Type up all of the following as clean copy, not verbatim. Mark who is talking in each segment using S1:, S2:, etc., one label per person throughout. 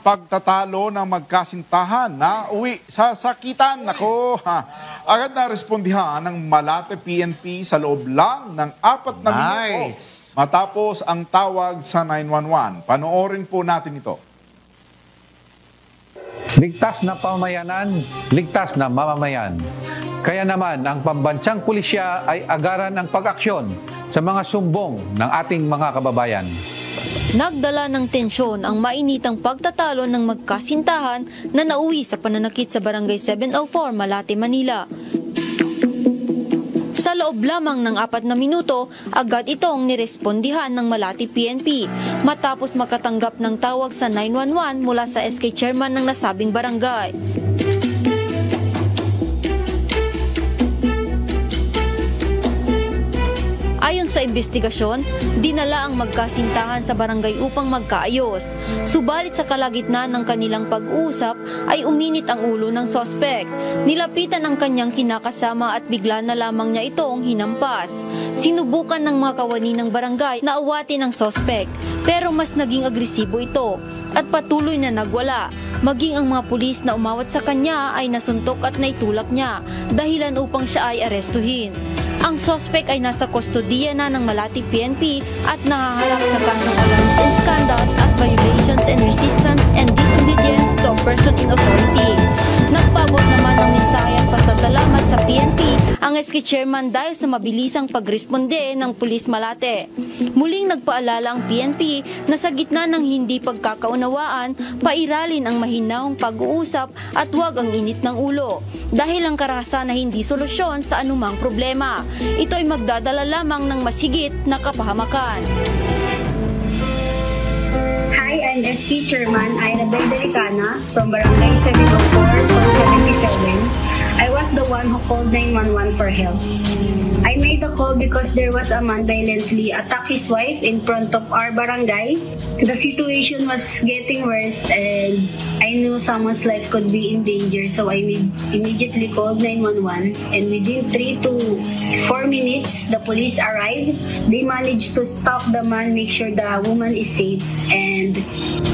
S1: pagtatalo ng magkasintahan na uwi sa sakitan. Nako, agad na respondihan ng Malate PNP sa loob lang ng 4 na minuto matapos ang tawag sa 911. Panoorin po natin ito.
S2: Ligtas na pamamayanan, ligtas na mamamayan. Kaya naman ang pambansang pulisya ay agaran ang pag-aksyon sa mga sumbong ng ating mga kababayan.
S3: Nagdala ng tensyon ang mainitang pagtatalo ng magkasintahan na nauwi sa pananakit sa Barangay 704, Malate, Manila. Sa loob lamang ng 4 na minuto, agad itong nirespondihan ng Malate PNP matapos makatanggap ng tawag sa 911 mula sa SK chairman ng nasabing barangay. Ayon sa investigasyon, dinala ang magkasintahan sa barangay upang magkaayos. Subalit sa kalagitnaan ng kanilang pag-uusap ay uminit ang ulo ng sospek. Nilapitan ang kanyang kinakasama at bigla na lamang niya itong hinampas. Sinubukan ng mga kawani ng barangay na awatin ang sospek, pero mas naging agresibo ito at patuloy na nagwala. Maging ang mga pulis na umawat sa kanya ay nasuntok at naitulak niya, dahilan upang siya ay arestuhin. Ang sospek ay nasa kustodiya na ng Malate PNP at nahaharap sa kasong alarms and scandals at violations and resistance and disobedience to a person in authority. Nagpabot naman ng mensahe at pasasalamat sa PNP ang SK chairman dahil sa mabilisang pagresponde ng Pulis Malate. Muling nagpaalala ang PNP na sa gitna ng hindi pagkakaunawaan, pairalin ang mahinahong pag-uusap at huwag ang init ng ulo. Dahil ang karahasan na hindi solusyon sa anumang problema. Ito ay magdadala lamang ng mas higit na kapahamakan.
S4: Hi, I'm SK Chairman Ira Delicana from Barangay 704, Zone 77. I was the one who called 911 for help. I made the call because there was a man violently attacked his wife in front of our barangay. The situation was getting worse and I knew someone's life could be in danger, so I immediately called 911, and within 3 to 4 minutes, the police arrived. They managed to stop the man, make sure the woman is safe, and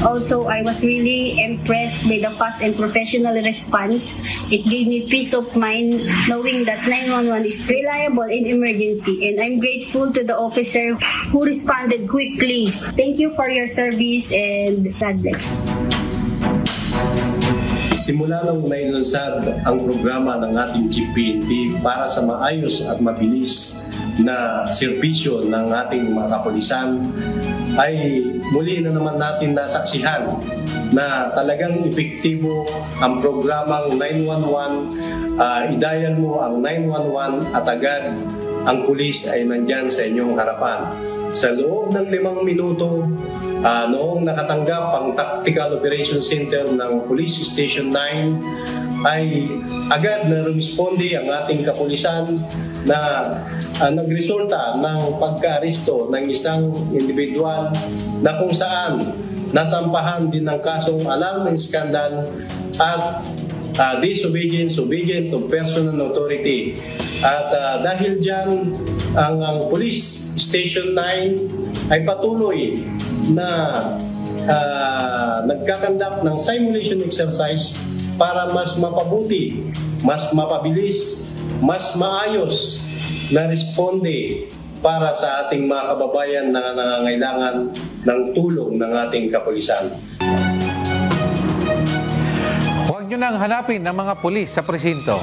S4: also I was really impressed by the fast and professional response. It gave me peace of mind knowing that 911 is reliable in emergency, and I'm grateful to the officer who responded quickly. Thank you for your service and God bless.
S5: Simula nang nailunsad ang programa ng ating GPNP para sa maayos at mabilis na serbisyo ng ating mga kapulisan, ay muli na naman natin nasaksihan na talagang epektibo ang programang 911. I-dial mo ang 911 at agad ang pulis ay nandyan sa inyong harapan. Sa loob ng 5 minuto, noong nakatanggap ang Tactical Operations Center ng Police Station 9, ay agad na rumisponde ang ating kapulisan na nagresulta ng pagka-aresto ng isang individual na kung saan nasampahan din ng kasong alarm and scandal at disobedience to personal authority. At dahil dyan, ang Police Station 9 ay patuloy na nagkakandak ng simulation exercise para mas mapabuti, mas mapabilis, mas maayos na responde para sa ating mga kababayan na nangangailangan ng tulong ng ating kapulisan.
S2: Huwag nyo nang hanapin ng mga pulis sa presinto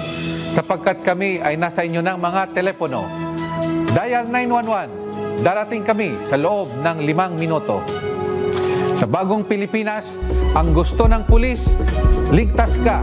S2: sapagkat kami ay nasa inyo ng mga telepono. Dial 911. Darating kami sa loob ng 5 minuto. Sa bagong Pilipinas, ang gusto ng pulis, ligtas ka.